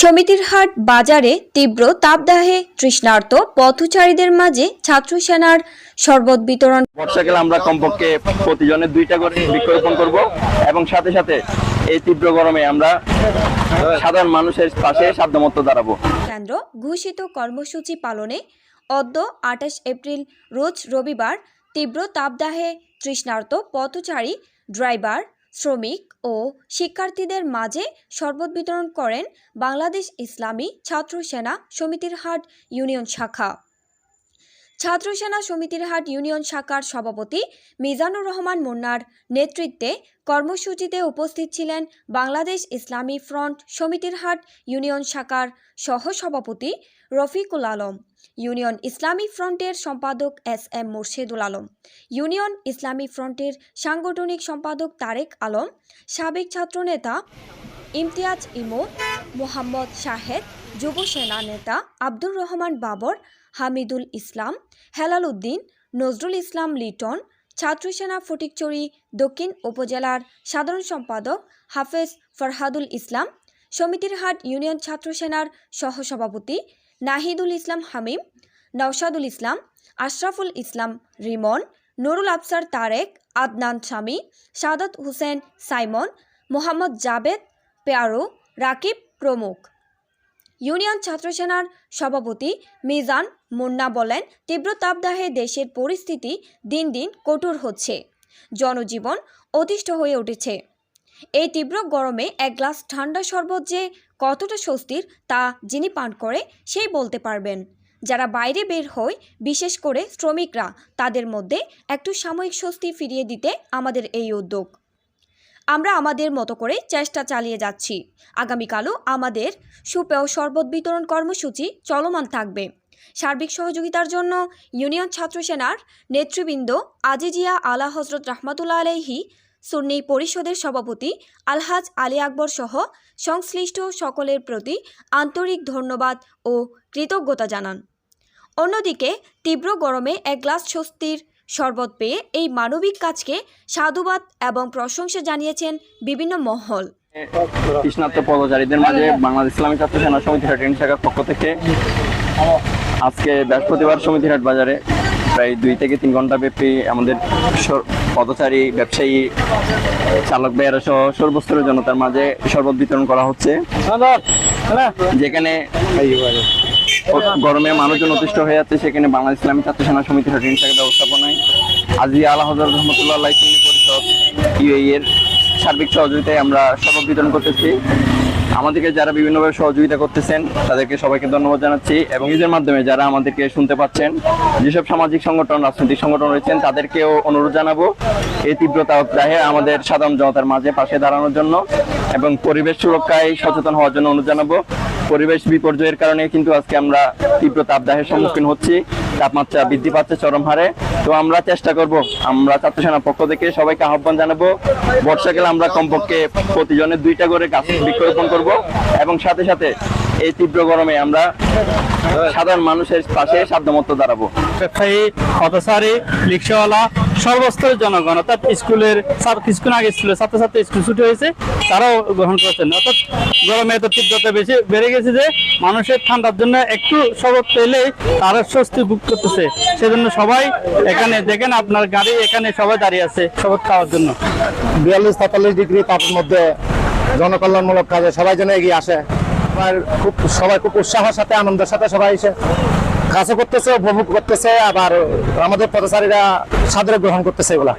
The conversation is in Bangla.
সমিতিরহাট বাজারে তীব্র তাপদাহে তৃষ্ণার্ত পথচারীদের মাঝে ছাত্র সেনার শরবত বিতরণ। বর্ষাকালে আমরা কমপক্ষে প্রতিজনের 2টা করে বৃক্ষরোপণ করব এবং সাথে সাথে এই তীব্র গরমে আমরা সাধারণ মানুষের পাশে সাধ্যমতো দাঁড়াবো। কেন্দ্র ঘোষিত কর্মসূচি পালনে অদ্য 28 এপ্রিল রোজ রবিবার তীব্র তাপদাহে তৃষ্ণার্ত পথচারী, ড্রাইভার, শ্রমিক ও শিক্ষার্থীদের মাঝে শরবত বিতরণ করেন বাংলাদেশ ইসলামী ছাত্র সেনা সমিতিরহাট ইউনিয়ন শাখা। ছাত্র সেনা সমিতিরহাট ইউনিয়ন শাখার সভাপতি মিজানুর রহমান মুন্নার নেতৃত্বে কর্মসূচিতে উপস্থিত ছিলেন বাংলাদেশ ইসলামী ফ্রন্ট সমিতিরহাট ইউনিয়ন শাখার সহসভাপতি রফিকুল আলম, ইউনিয়ন ইসলামী ফ্রন্টের সম্পাদক SM মুর্শেদুল আলম, ইউনিয়ন ইসলামী ফ্রন্টের সাংগঠনিক সম্পাদক তারেক আলম, সাবেক ছাত্রনেতা ইমতিয়াজ ইমো, মোহাম্মদ শাহেদ, যুব সেনা নেতা আব্দুর রহমান বাবর, হামিদুল ইসলাম, হেলাল উদ্দিন, নজরুল ইসলাম লিটন, ছাত্র সেনা ফটিকছড়ি দক্ষিণ উপজেলার সাধারণ সম্পাদক হাফেজ ফরহাদুল ইসলাম, সমিতিরহাট ইউনিয়ন ছাত্র সেনার সহসভাপতি নাহিদুল ইসলাম হামিম, নওশাদুল ইসলাম, আশরাফুল ইসলাম রিমন, নুরুল আফসার তারেক, আদনান শামী, সাদাত হোসেন সাইমন, মোহাম্মদ জাবেদ পেয়ারো, রাকিব প্রমুখ। ইউনিয়ন ছাত্র সেনার সভাপতি মিজান মুন্না বলেন, তীব্র তাপদাহে দেশের পরিস্থিতি দিন দিন কঠোর হচ্ছে, জনজীবন অতিষ্ঠ হয়ে উঠেছে। এই তীব্র গরমে এক গ্লাস ঠান্ডা শরবত যে কতটা স্বস্তির তা যিনি পান করে সেই বলতে পারবেন। যারা বাইরে বের হয়, বিশেষ করে শ্রমিকরা, তাদের মধ্যে একটু সাময়িক স্বস্তি ফিরিয়ে দিতে আমাদের এই উদ্যোগ। আমরা আমাদের মতো করে চেষ্টা চালিয়ে যাচ্ছি। আগামীকালও আমাদের সুপেয় শরবত বিতরণ কর্মসূচি চলমান থাকবে। সার্বিক সহযোগিতার জন্য ইউনিয়ন ছাত্র সেনার নেতৃবৃন্দ আজিজিয়া আলা হজরত রাহমাতুল্লাহ আলাইহি সুন্নি পরিষদের সভাপতি আলহাজ আলী আকবর সহ সংশ্লিষ্ট সকলের প্রতি আন্তরিক ধন্যবাদ ও কৃতজ্ঞতা জানান। অন্যদিকে তীব্র গরমে এক গ্লাস স্বস্তির শরবত পেয়ে এই মানবিক কাজকে সাধুবাদ এবং প্রশংসা জানিয়েছেন বিভিন্ন মহল। তৃষ্ণার্ত পথচারীদের মাঝে বাংলাদেশ ইসলামী ছাত্র সেনা সমিতিরহাট ইউনিয়ন শাখার পক্ষ থেকে আজকে বৃহস্পতিবার সমিতিরহাট বাজারে প্রায় 2 থেকে 3 ঘন্টা ব্যাপী আমাদের পথচারী, ব্যবসায়ী, চালক ভাইয়েরা সহ সর্বস্তরের জনতার মাঝে শরবত বিতরণ করা হচ্ছে, যেখানে গরমে মানুষজন অতিষ্ঠ হয়ে যাচ্ছে। সেখানে বাংলাদেশ ইসলামী ছাত্র সেনা সমিতির ইউনিয়ন শাখার ব্যবস্থাপনায় আজিয়া আলা হযরত রাহমাতুল্লাহ আলাইহি সুন্নি পরিষদ UAE এর সার্বিক সহযোগিতায় আমরা শরবত বিতরণ করতেছি। আমাদেরকে যারা বিভিন্নভাবে সহযোগিতা করতেছেন তাদেরকে সবাইকে ধন্যবাদ জানাচ্ছি এবং নিজের মাধ্যমে যারা আমাদেরকে শুনতে পাচ্ছেন, যেসব সামাজিক সংগঠন, রাজনৈতিক সংগঠন রয়েছেন, তাদেরকেও অনুরোধ জানাবো এই তীব্র তাপদাহে আমাদের সাধারণ জনতার মাঝে পাশে দাঁড়ানোর জন্য এবং পরিবেশ সুরক্ষায় সচেতন হওয়ার জন্য অনুরোধ জানাবো। পরিবেশ বিপর্যয়ের কারণে কিন্তু আজকে আমরা তীব্র তাপদাহের সম্মুখীন হচ্ছি, তাপমাত্রা বৃদ্ধি পাচ্ছে চরম হারে। তো আমরা চেষ্টা করব, আমরা ছাত্র সেনার পক্ষ থেকে সবাইকে আহ্বান জানাবো, বর্ষাকালে আমরা কমপক্ষে প্রতিজনের 2টা করে গাছ বৃক্ষরোপণ করব এবং সাথে সাথে এই তীব্র গরমে আমরা সাধারণ মানুষের পাশে সাধ্যমতো দাঁড়াবো। ব্যবসায়ী, পথচারী, রিক্সাওয়ালা, সর্বস্তরের জনগণ, অর্থাৎ স্কুলের কিছুক্ষণ আগে স্কুলের ছাত্রছাত্রী স্কুল ছুটি হয়েছে, তারাও গ্রহণ করেছেন। অর্থাৎ গরমে এত তীব্রতা বেশি বেড়ে গেছে যে মানুষের ঠান্ডার জন্য একটু শরবত পেলেই তারা স্বস্তি ভোগ করতেছে। সেজন্য সবাই এখানে দেখেন, আপনার গাড়ি এখানে সবাই দাঁড়িয়ে আছে শরবত খাওয়ার জন্য। 42-43 ডিগ্রি তাপের মধ্যে জনকল্যাণমূলক কাজে সবাই যেন এগিয়ে আসে। সবাই খুব উৎসাহের সাথে, আনন্দের সাথে সবাই এসে কাজও করতেছে, উপভোগ করতেছে, আবার আমাদের পথচারীরা সাদরে গ্রহণ করতেছে এগুলা।